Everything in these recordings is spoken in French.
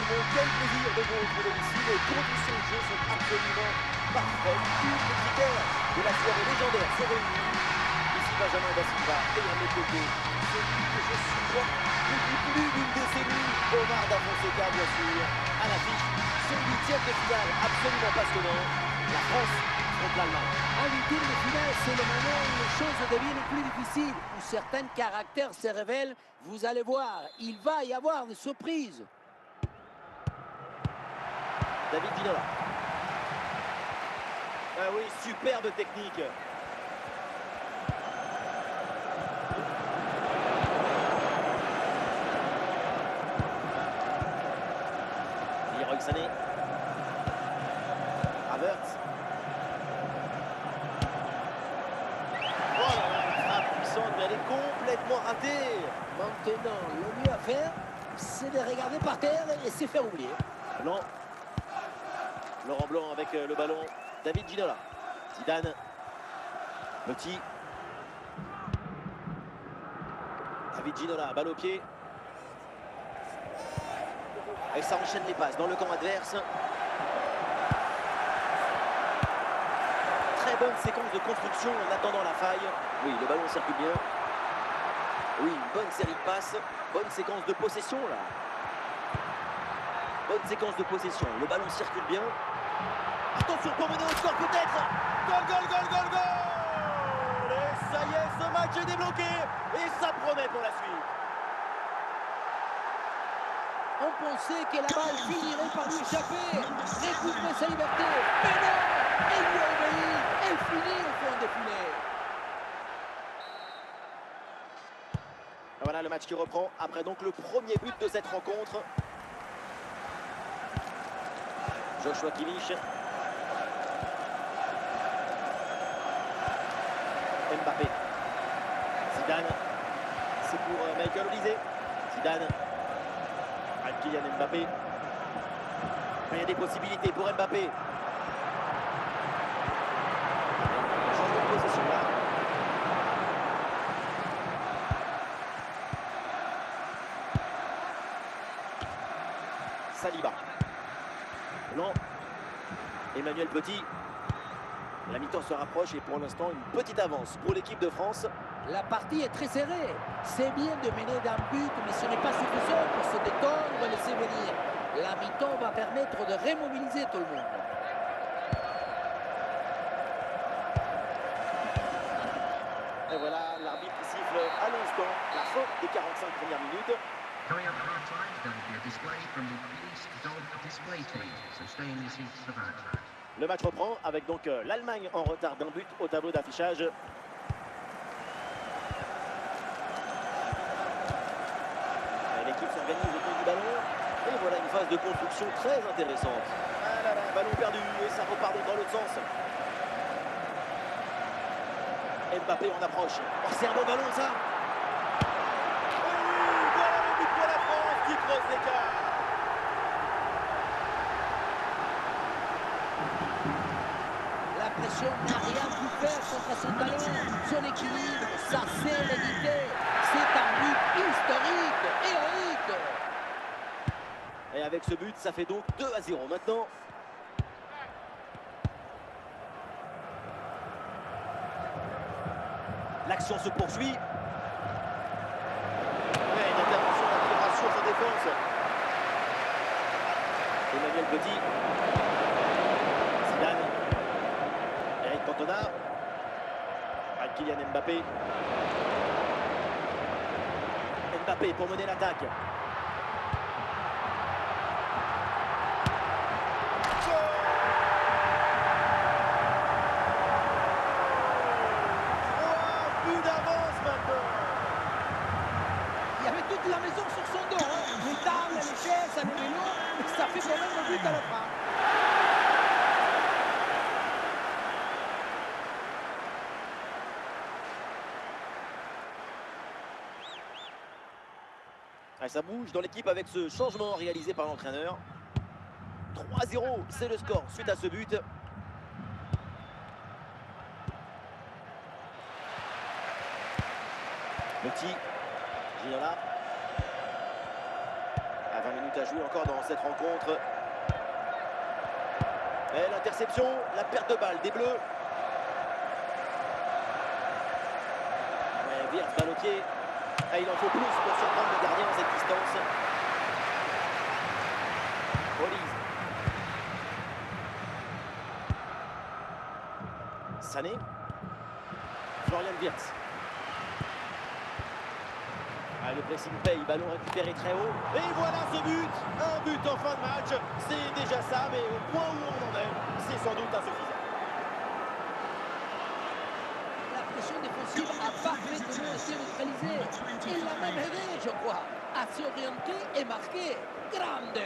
monde, quel plaisir de vous retrouver ici. Les conditions de jeu sont absolument parfaites. Tous les critères de la soirée légendaire sont réunis. Ici Benjamin Da Silva et à mes côtés, celui que je supporte depuis plus d'une décennie, Omar Da Fonseca bien sûr, à l'affiche, son huitième de finale absolument passionnant. La France contre l'Allemagne. Un huitième de finale, c'est le moment où les choses deviennent plus difficiles, où certains caractères se révèlent. Vous allez voir, il va y avoir des surprises. David Ginola. Ah oui, superbe technique. Leroy Sané. Havertz. Oh là là, une frappe puissante, mais elle est complètement ratée. Maintenant, le mieux à faire, c'est de regarder par terre et se faire oublier. Blanc. Laurent Blanc avec le ballon. David Ginola. Zidane. Petit. David Ginola, balle au pied. Et ça enchaîne les passes dans le camp adverse. Très bonne séquence de construction en attendant la faille. Oui, le ballon circule bien. Oui, une bonne série de passes. Bonne séquence de possession là. Bonne séquence de possession. Le ballon circule bien. Attention pour mener au score peut-être. Goal, goal, goal, goal, goal. Et ça y est, ce match est débloqué. Et ça promet pour la suite. On pensait que la balle finirait par lui échapper, récupérer sa liberté. Mais non, elle lui a obéi, elle finit au fond des filets. Voilà le match qui reprend après donc le premier but de cette rencontre. Joshua Kimmich. Mbappé. Zidane. C'est pour Michael Olise. Zidane. Kylian Mbappé. Il y a des possibilités pour Mbappé. Changement de position là. Saliba. Blanc. Emmanuel Petit. La mi-temps se rapproche et pour l'instant une petite avance pour l'équipe de France. La partie est très serrée. C'est bien de mener d'un but, mais ce n'est pas suffisant pour se détendre et laisser venir. La mi-temps va permettre de remobiliser tout le monde. Et voilà, l'arbitre siffle à l'instant la fin des 45 premières minutes. Coming up at half time, there will be a display from the East Dog Display Team, so stay in your seats for that. Le match reprend avec donc l'Allemagne en retard d'un but au tableau d'affichage. L'équipe s'organise autour du ballon. Et voilà une phase de construction très intéressante. Ah là là, ballon perdu et ça repart donc dans l'autre sens. Mbappé en approche. Oh, c'est un bon ballon ça. Et oui, voilà le but pour la France qui creuse l'écart. La pression n'a rien pu faire contre ce ballon. Son équilibre, sa sérénité. C'est un but historique, héroïque. Et avec ce but, ça fait donc 2-0 maintenant. L'action se poursuit. Ouais, une intervention qui rassure sa défense. Emmanuel Petit. Zidane. Eric Cantona. Kylian Mbappé. Mbappé pour mener l'attaque. La maison sur son dos, hein. Les tables, les chaises, le vélo, ça fait quand même le but à la fin. Ah, ça bouge dans l'équipe avec ce changement réalisé par l'entraîneur. 3-0, c'est le score suite à ce but. Petit, Ginola. À 20 minutes à jouer encore dans cette rencontre. Et l'interception, la perte de balle des Bleus. Ouais, Wirtz, balle au pied. Ah, il en faut plus pour surprendre le gardien à cette distance. Olise. Sané. Florian Wirtz. Ah, le pressing paye, ballon récupéré très haut. Et voilà ce but. Un but en fin de match. C'est déjà ça, mais au point où on en est, c'est sans doute insuffisant. La pression défensive a parfaitement été neutralisée. Il l'a même aidé, je crois, à s'orienter et marquer. Grande!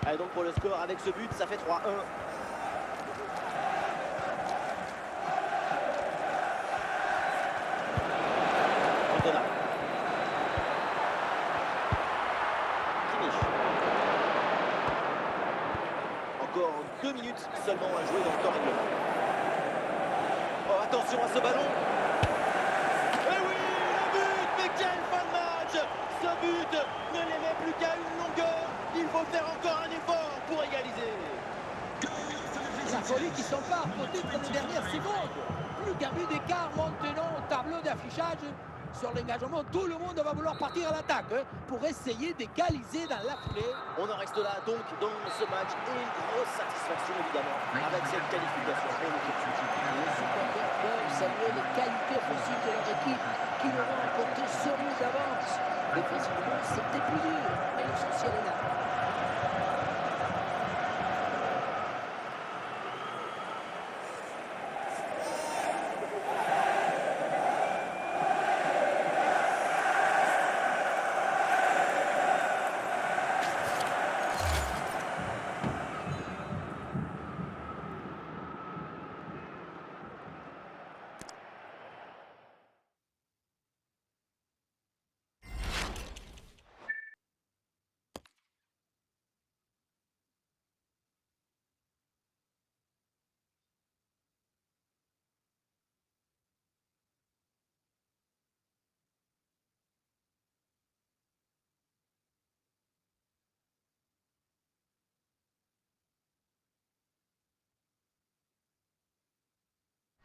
Allez, donc pour le score, avec ce but, ça fait 3-1. Cantona. Kimmich. Encore 2 minutes seulement à jouer dans le temps règlement. Oh, attention à ce ballon. Et oui, le but. Mais quelle fin de match. Ce but ne les met plus qu'à une longueur. Il faut faire encore un effort pour égaliser. La folie qui s'empare peut-être dans les dernières secondes. Plus qu'un but d'écart maintenant au tableau d'affichage. Sur l'engagement, tout le monde va vouloir partir à l'attaque pour essayer d'égaliser dans la foulée. On en reste là donc dans ce match et une grosse satisfaction évidemment avec cette qualification. Les supporters peuvent saluer les qualités offensives de leur équipe qui leur ont apporté solide d'avance. Défensivement, c'était plus dur, mais l'essentiel est là.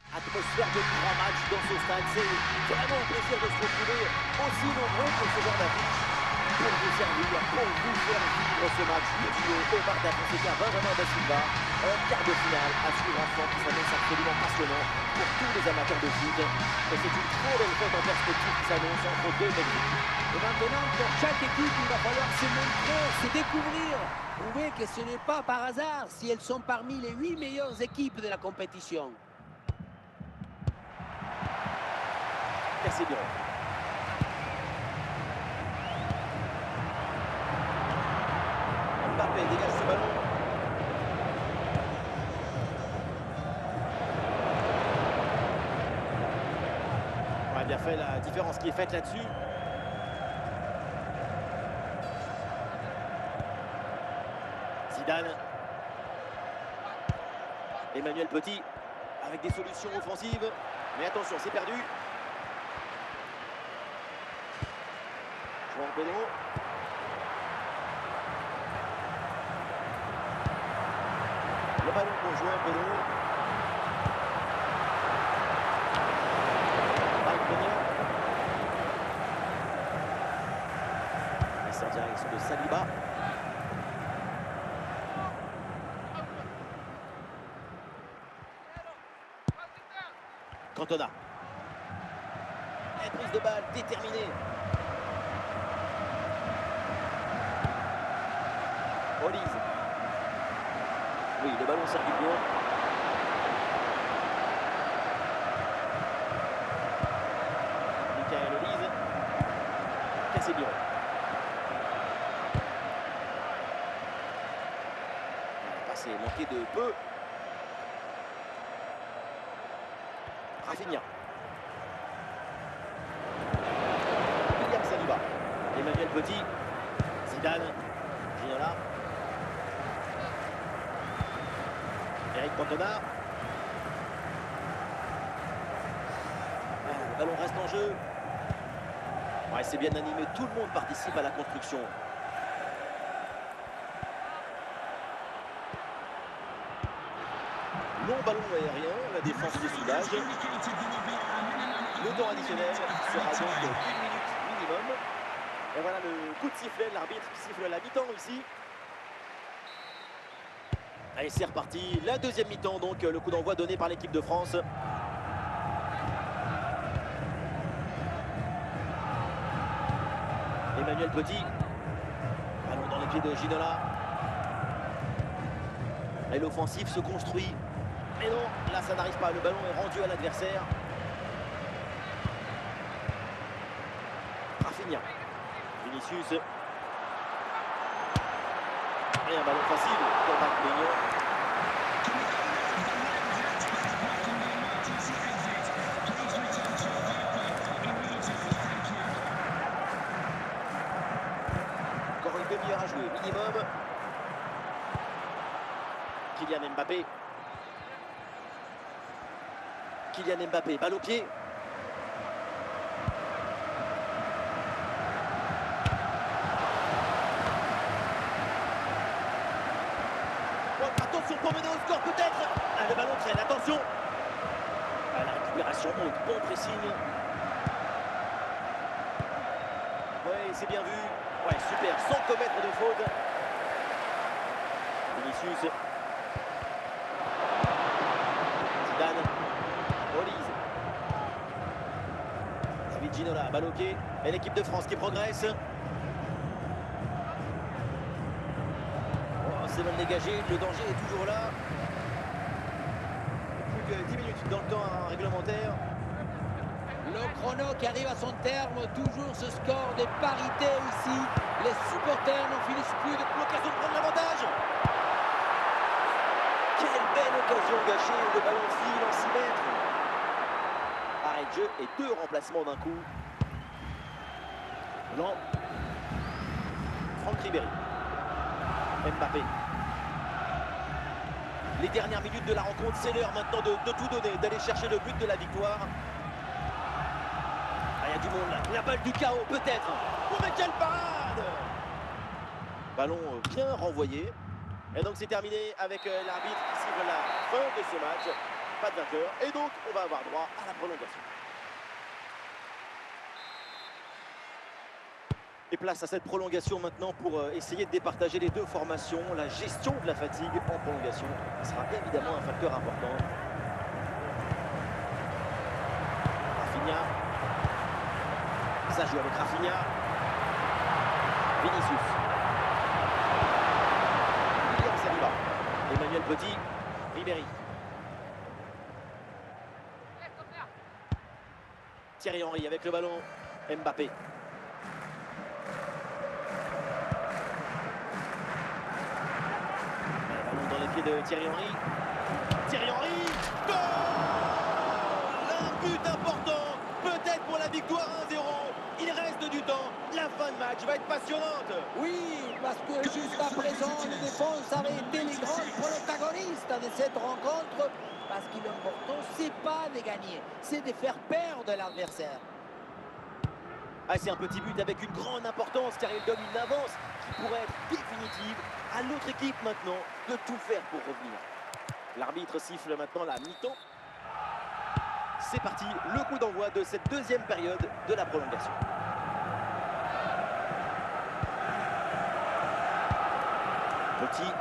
Atmosphère de grand match dans ce stade, c'est vraiment un plaisir de se retrouver aussi nombreux pour ce genre d'affiche, pour vous servir, pour vous faire vivre ce match dédié au Bar d'Africa Benjamin da Silva, un quart de finale à suivre ensemble qui s'annonce absolument passionnant pour tous les amateurs de foot, et c'est une très belle fête en perspective qui s'annonce entre deux belles équipes. Et maintenant, pour chaque équipe, il va falloir se montrer, se découvrir, prouver que ce n'est pas par hasard si elles sont parmi les 8 meilleures équipes de la compétition. Casemiro. Mbappé dégage ce ballon. On a bien fait la différence qui est faite là-dessus. Zidane. Emmanuel Petit avec des solutions offensives. Mais attention, c'est perdu. João Pedro. Le ballon pour João Pedro. Passe en direction de Saliba. Cantona. Et prise de balle déterminée. Olise. Oui, le ballon circule bien. Michael Olise. Casemiro. Le passe est manqué de peu. Rafinha. William Saliba. Emmanuel Petit. Zidane. Ginola. Eric Cantona. Ballon reste en jeu. Ouais, c'est bien animé, tout le monde participe à la construction. Long ballon aérien, la défense se soulage. Le temps additionnel sera donc d'1 minute minimum. Et voilà le coup de sifflet, l'arbitre qui siffle la mi-temps ici. Allez, c'est reparti, la deuxième mi-temps, donc le coup d'envoi donné par l'équipe de France. Emmanuel Petit, ballon dans les pieds de Ginola. Et l'offensif se construit. Mais non, là ça n'arrive pas, le ballon est rendu à l'adversaire. Rafinha, Vinicius. Et un ballon facile pour Marc Maignan. Encore une demi-heure à jouer, minimum. Kylian Mbappé. Kylian Mbappé, balle au pied. Oh, attention pour mener au score peut-être. Ah, le ballon traîne, attention. Ah, la récupération haute, bon pressing. Ouais, c'est bien vu. Ouais, super, sans commettre de faute. Vinicius. Zidane. Olise. David Ginola, balle au pied. Et l'équipe de France qui progresse. Oh, c'est mal dégagé, le danger est toujours là. Plus que 10 minutes dans le temps réglementaire. Le chrono qui arrive à son terme, toujours ce score des parités ici. Les supporters n'en finissent plus de L'occasion de prendre l'avantage. Quelle belle occasion gâchée, le ballon file en 6 mètres. Arrêt de jeu et 2 remplacements d'un coup. Non. Franck Ribéry. Mbappé. Les dernières minutes de la rencontre, c'est l'heure maintenant de tout donner, d'aller chercher le but de la victoire. Ah, il y a du monde là. La balle du chaos peut-être. Oh mais quelle parade! Ballon bien renvoyé. Et donc c'est terminé avec l'arbitre qui siffle la fin de ce match. Pas de vainqueur. Et donc on va avoir droit à la prolongation. Et place à cette prolongation maintenant pour essayer de départager les deux formations. La gestion de la fatigue en prolongation sera évidemment un facteur important. Rafinha. Ça joue avec Rafinha. Vinicius. William Saliba. Emmanuel Petit. Ribéry. Thierry Henry avec le ballon. Mbappé. Dans les pieds de Thierry Henry. Thierry Henry. Goal! Un but important. Peut-être pour la victoire 1-0. Il reste du temps. La fin de match va être passionnante. Oui, parce que jusqu'à présent, les défenses avaient été les grands protagonistes de cette rencontre. Parce que l'important, c'est pas de gagner, c'est de faire perdre l'adversaire. Ah, c'est un petit but avec une grande importance car il donne une avance qui pourrait être définitive. À l'autre équipe maintenant de tout faire pour revenir. L'arbitre siffle maintenant la mi-temps. C'est parti, le coup d'envoi de cette deuxième période de la prolongation. Petit.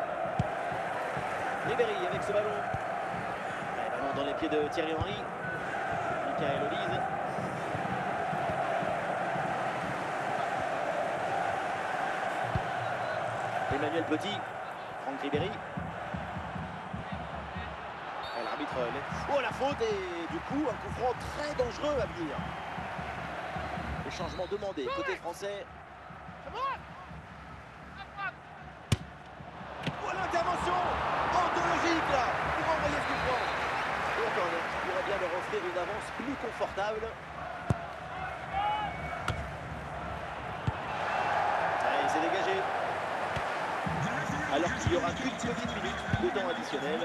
Ribéry avec ce ballon. Et ballon dans les pieds de Thierry Henry. Michael Olise. Emmanuel Petit. Franck Ribéry. L'arbitre laisse. Oh la faute et du coup un coup franc très dangereux à venir. Le changement demandé côté français. Oh l'intervention anthologique là pour envoyer ce coup franc. Et un corner qui pourrait bien leur offrir une avance plus confortable. Allez, c'est dégagé. alors qu'il y aura qu'une petite minute de temps additionnel.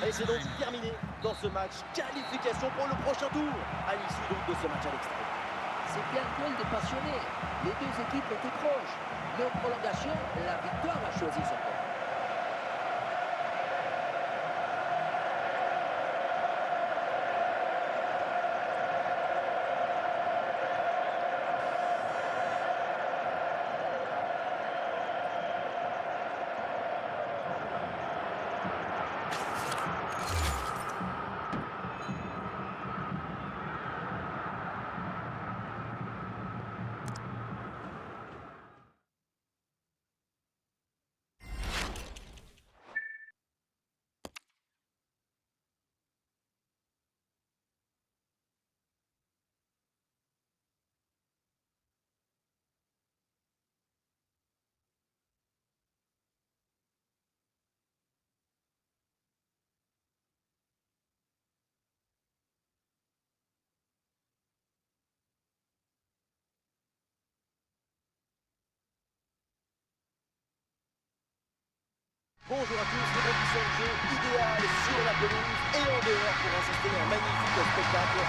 Et c'est donc terminé dans ce match. Qualification pour le prochain tour à l'issue donc de ce match à l'extrême. C'était un duel de passionnés. Les deux équipes étaient proches. Mais en prolongation, la victoire a choisi son camp. Bonjour à tous, les conditions de jeu idéales sur la pelouse et en dehors pour assister à un magnifique spectacle.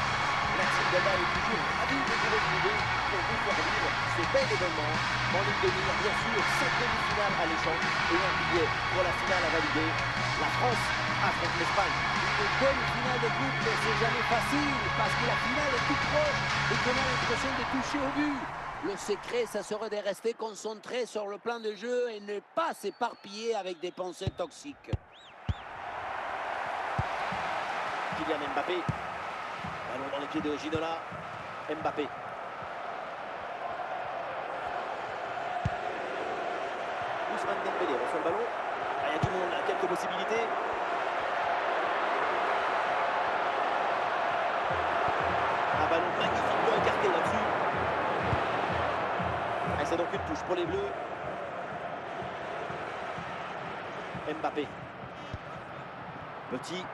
Maxime Dada est toujours ravi de vous retrouver pour vous faire vivre ce bel événement. En ligne de mire, bien sûr, 5 demi-finales alléchantes et un billet pour la finale à valider. La France affronte l'Espagne. Une bonne finale de coupe, c'est jamais facile parce que la finale est toute proche et qu'on a l'impression de toucher au but. Le secret, ça serait de rester concentré sur le plan de jeu et ne pas s'éparpiller avec des pensées toxiques. Kylian Mbappé. Ballon dans les pieds de Ginola. Mbappé. Ousmane Dembélé reçoit le ballon. Ah, il y a du monde, là, quelques possibilités. Un ballon magnifiquement écarté là-dessus. Et c'est donc une touche pour les Bleus. Mbappé. Petit.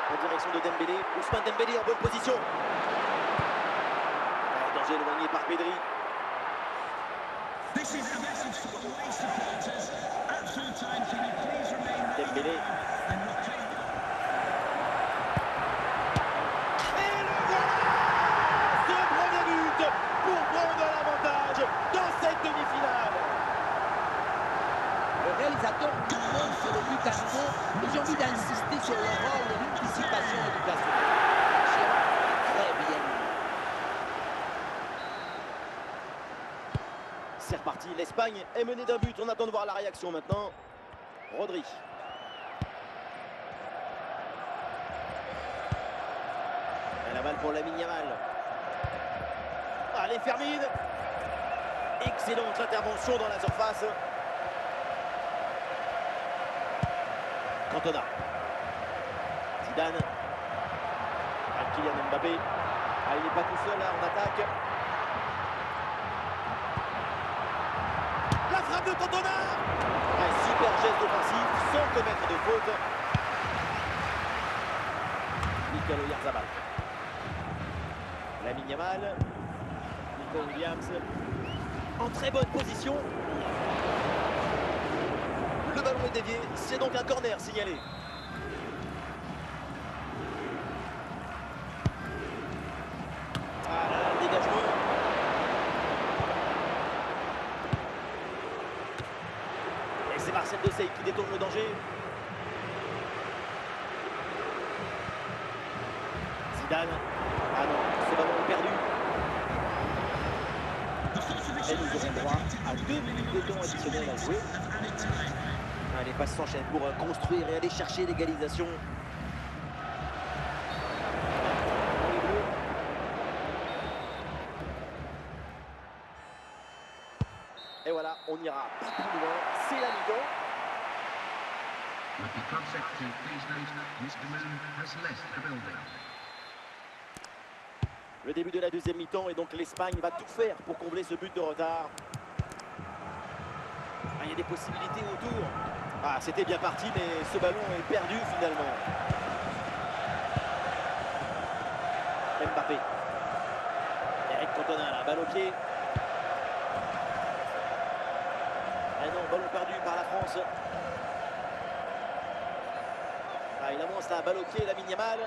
En direction de Dembélé. Ousmane Dembélé en bonne position. Danger éloigné par Pedri. Dembélé. Pour prendre l'avantage dans cette demi-finale. Le réalisateur nous demande sur le but à nouveau et j'ai envie d'insister sur le rôle de l'anticipation éducationnelle. Très bien. C'est reparti, l'Espagne est menée d'un but. On attend de voir la réaction maintenant. Rodri. Et la balle pour Lamine Yamal. Allez, Fermine. Excellente intervention dans la surface. Cantona. Zidane. Kylian Mbappé. Ah, il n'est pas tout seul là en attaque. La frappe de Cantona. Un super geste offensif sans commettre de faute. Michael Oyarzabal. Lamine Yamal. Nico Williams. En très bonne position. Le ballon est dévié. C'est donc un corner signalé. Ah là, le dégagement. Et c'est Marcel Desailly qui détourne le danger. Zidane. Ah non, ce ballon est perdu. Et nous aurons droit à 2 minutes de temps additionnel à jouer. Ah, les passes s'enchaînent pour construire et aller chercher l'égalisation. Et voilà, on n'ira pas plus loin. C'est la mi-temps. With the club secretary, please note, Mr. Moon has left the building. Le début de la deuxième mi-temps et donc l'Espagne va tout faire pour combler ce but de retard. Ah, il y a des possibilités autour. Ah, c'était bien parti, mais ce ballon est perdu finalement. Mbappé. Eric Cantona, la balle au pied. Ballon perdu par la France. Ah, il avance la balle au pied, Lamine Yamal.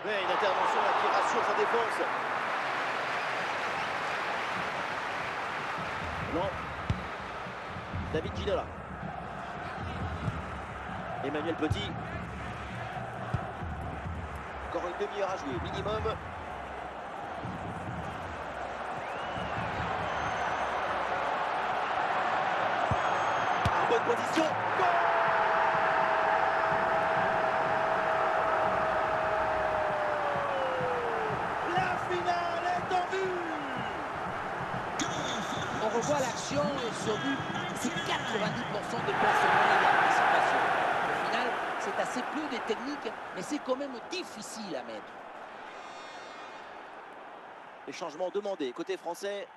Mais une intervention là qui rassure sa défense. Non. David Ginola. Emmanuel Petit. Encore une demi-heure à jouer, minimum. En bonne position. Goal! La finale est en vue. On revoit l'action et ce but, c'est 90% de placement et d'anticipation. Au final, c'est assez peu de technique, mais c'est quand même difficile à mettre. Les changements demandés côté français.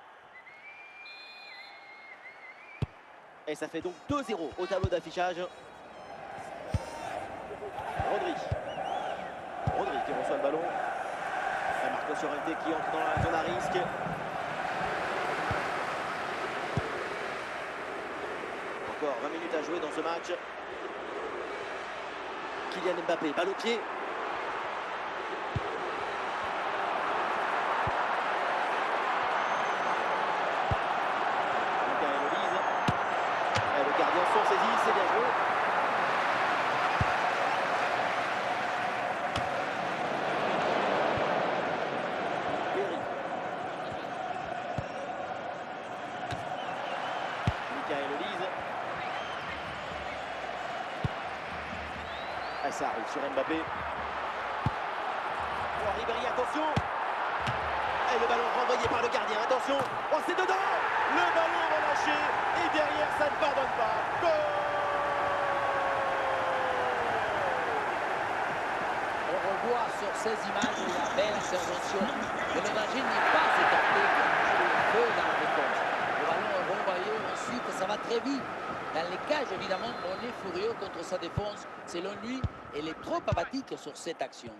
Et ça fait donc 2-0 au tableau d'affichage. Rodri qui reçoit le ballon. Et Marcos Llorente qui entre dans la zone à risque. Encore 20 minutes à jouer dans ce match. Kylian Mbappé, balle au pied. Le gardien sont saisis, c'est bien joué. Pedri. Michael Olise. Ah, ça arrive sur Mbappé. Oh, Ribéry, attention. Et le ballon renvoyé par le gardien, attention. Oh, c'est dedans. Le ballon relâché. Et derrière, ça ne pardonne pas. Goal! On revoit sur ces images la belle intervention. Le ménager n'est pas écarté, il a touché le feu dans la défense. Le ballon est renvoyé, ensuite ça va très vite. Dans les cages, évidemment, on est furieux contre sa défense. Selon lui, elle est trop apathique sur cette action.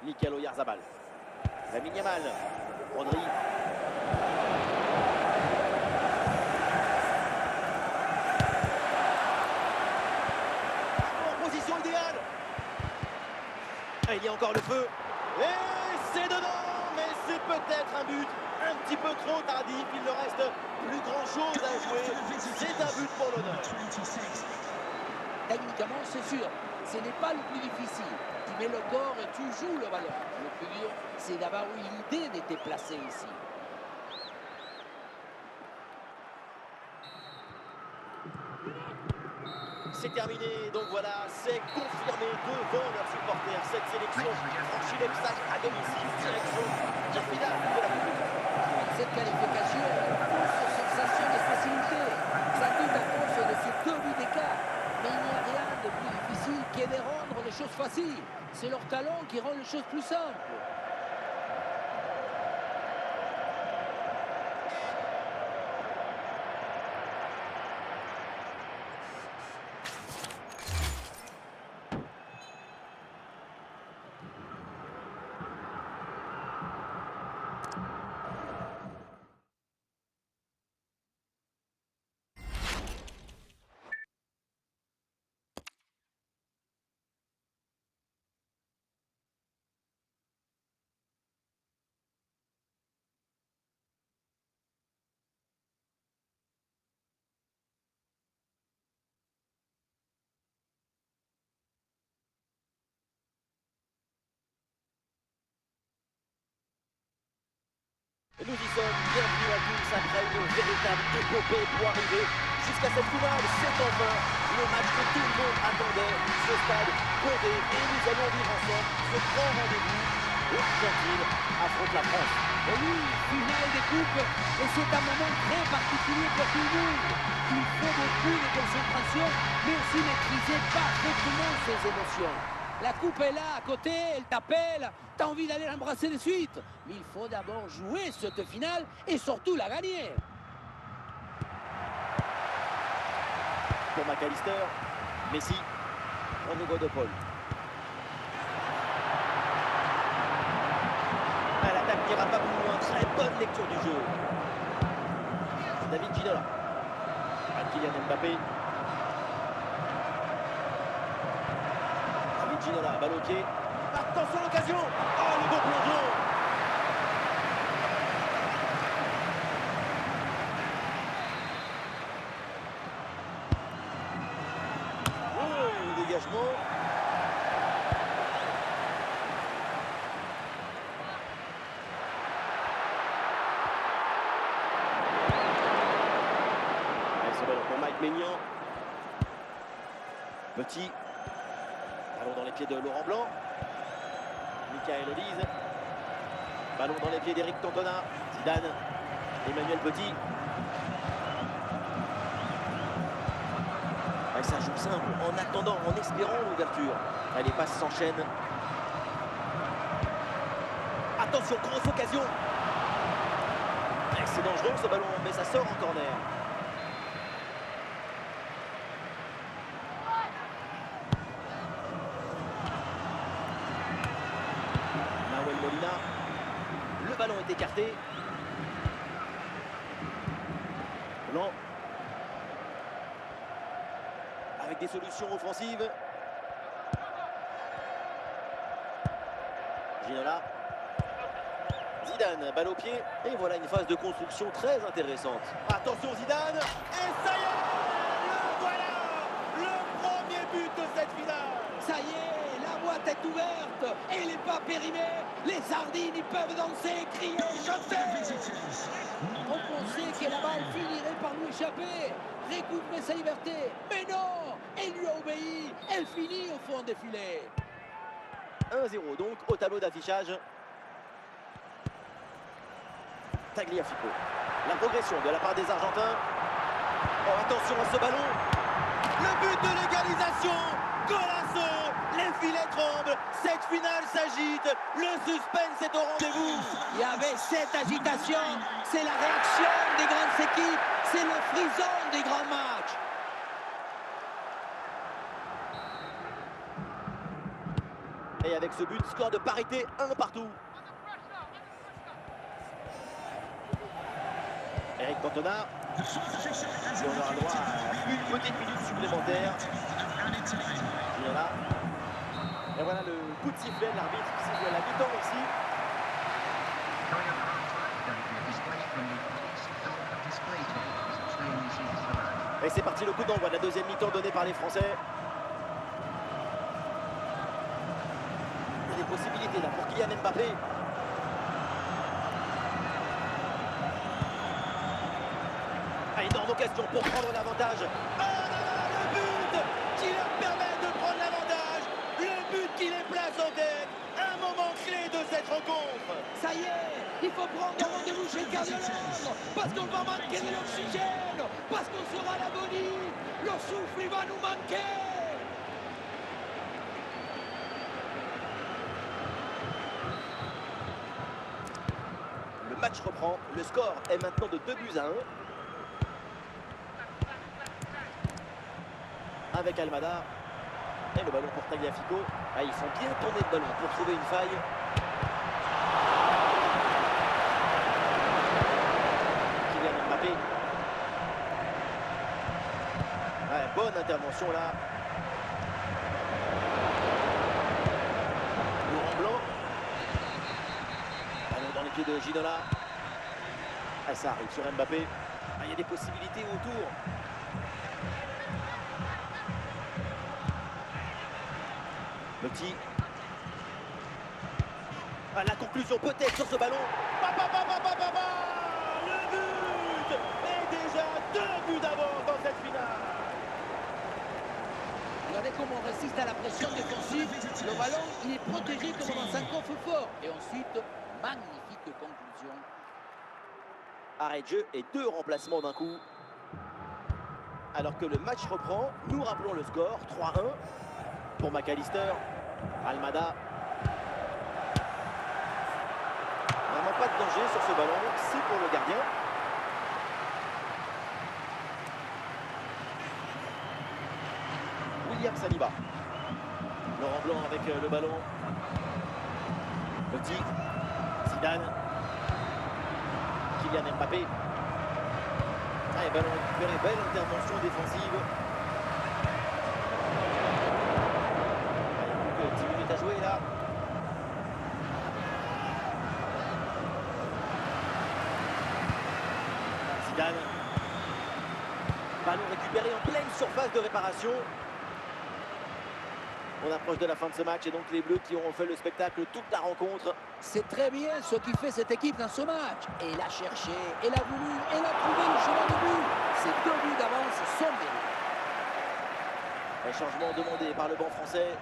Mikel Oyarzabal. Lamine Yamal. Rodri. En position idéale. Et il y a encore le feu. Et c'est dedans. Mais c'est peut-être un but un petit peu trop tardif. Il ne reste plus grand chose à jouer. C'est un but pour l'honneur. Techniquement, c'est sûr, ce n'est pas le plus difficile. Tu mets le corps et tu joues le ballon. Le plus dur, c'est d'avoir eu l'idée de te placer ici. C'est terminé, donc voilà, c'est confirmé devant leurs supporters. Cette sélection franchit l'obstacle à domicile, direction la finale de la Coupe du Monde. Cette qualification pousse sur sensation de facilité, sans doute à cause de ces 2 buts d'écart. Mais il n'y a rien de plus difficile que de rendre les choses faciles. C'est leur talent qui rend les choses plus simples. Nous y sommes, bienvenue à tous après une véritable épopée pour arriver jusqu'à cette finale. C'est enfin le match que tout le monde attendait, ce stade bondé, et nous allons vivre ensemble ce grand rendez-vous. L'Argentine affronte la France. Et oui, finale des coupes, et c'est un moment très particulier pour tout le monde. Il faut beaucoup de concentration, mais aussi maîtriser parfaitement ses émotions. La coupe est là, à côté, elle t'appelle, t'as envie d'aller l'embrasser de suite. Mais il faut d'abord jouer cette finale et surtout la gagner. Pour McAllister, Messi, Rodrigo de Paul. L'attaque n'ira pas plus loin, très bonne lecture du jeu. David Ginola. Kylian Mbappé. David Ginola, balle au pied. Attention l'occasion. Oh, le beau plongeon. Oh, le dégagement. Pour Mike Maignan. Petit. Ballon dans les pieds de Laurent Blanc. Michael Olise. Ballon dans les pieds d'Eric Cantona. Zidane. Emmanuel Petit. Et ça joue simple, en attendant, en espérant l'ouverture. Les passes s'enchaînent. Attention, grosse occasion. C'est dangereux ce ballon, mais ça sort en corner. Molina. Le ballon est écarté. Blanc. Avec des solutions offensives. Ginola. Zidane, balle au pied. Et voilà une phase de construction très intéressante. Attention Zidane. Et ça y est, le voilà. Le premier but de cette finale. Ça y est, la boîte est ouverte. Et il n'est pas périmé. Les sardines, ils peuvent danser, crier, chanter. On pensait que la balle finirait par lui échapper, récupérer sa liberté. Mais non, elle lui a obéi. Elle finit au fond des filets. 1-0 donc au tableau d'affichage. Tagliafico. La progression de la part des Argentins. Oh, attention à ce ballon. Le but de l'égalisation. Golasso. Les filets tremblent. Cette finale s'agite. Le suspense est au rendez-vous. Il y avait cette agitation. C'est la réaction des grandes équipes. C'est le frisson des grands matchs. Et avec ce but, score de parité, 1 partout. Eric Cantona. Et on aura droit à une petite minute supplémentaire. Ginola. Et voilà le coup de sifflet de l'arbitre qui siffle la mi-temps ici. Et c'est parti, le coup d'envoi de la deuxième mi-temps donné par les Français. Il y a des possibilités là pour Kylian Mbappé. Énorme occasion pour prendre l'avantage. Oh là là, le but qui leur permet de prendre l'avantage. Le but qui les place en tête. Un moment clé de cette rencontre. Ça y est, il faut prendre rendez-vous chez le cardiologue. Parce qu'on va manquer de l'oxygène. Parce qu'on sera à l'agonie. Le souffle, il va nous manquer. Le match reprend. Le score est maintenant de 2-1. Avec Almada. Et le ballon pour Tagliafico. Ils font bien tourner le ballon pour trouver une faille. Kylian Mbappé. Bonne intervention là. Laurent Blanc. Ballon dans les pieds de Ginola. Ça arrive sur Mbappé. Il y a des possibilités autour. Petit. La conclusion peut-être sur ce ballon. Le but. Et déjà 2 buts d'avance dans cette finale. Regardez comment on résiste à la pression défensive. Le ballon, il est protégé comme dans un coffre-fort. Et ensuite, magnifique conclusion. Arrêt de jeu et 2 remplacements d'un coup. Alors que le match reprend, nous rappelons le score, 3-1 pour McAllister. Almada. Vraiment pas de danger sur ce ballon, c'est pour le gardien. William Saliba. Laurent Blanc avec le ballon. Petit. Zidane. Kylian Mbappé. Allez, ballon récupéré, belle intervention défensive. Allez, plus que 10 minutes à jouer là. Zidane. Ballon récupéré en pleine surface de réparation. On approche de la fin de ce match et donc les Bleus qui auront fait le spectacle toute la rencontre. C'est très bien ce qui fait cette équipe dans ce match. Elle a cherché, elle a voulu, elle a trouvé le chemin de but. Ces 2 buts d'avance sont mérités. Un changement demandé par le banc français.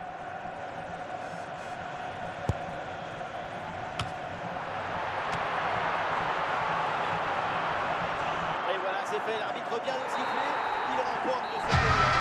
Et voilà, c'est fait. L'arbitre vient de siffler. Il remporte ce duel.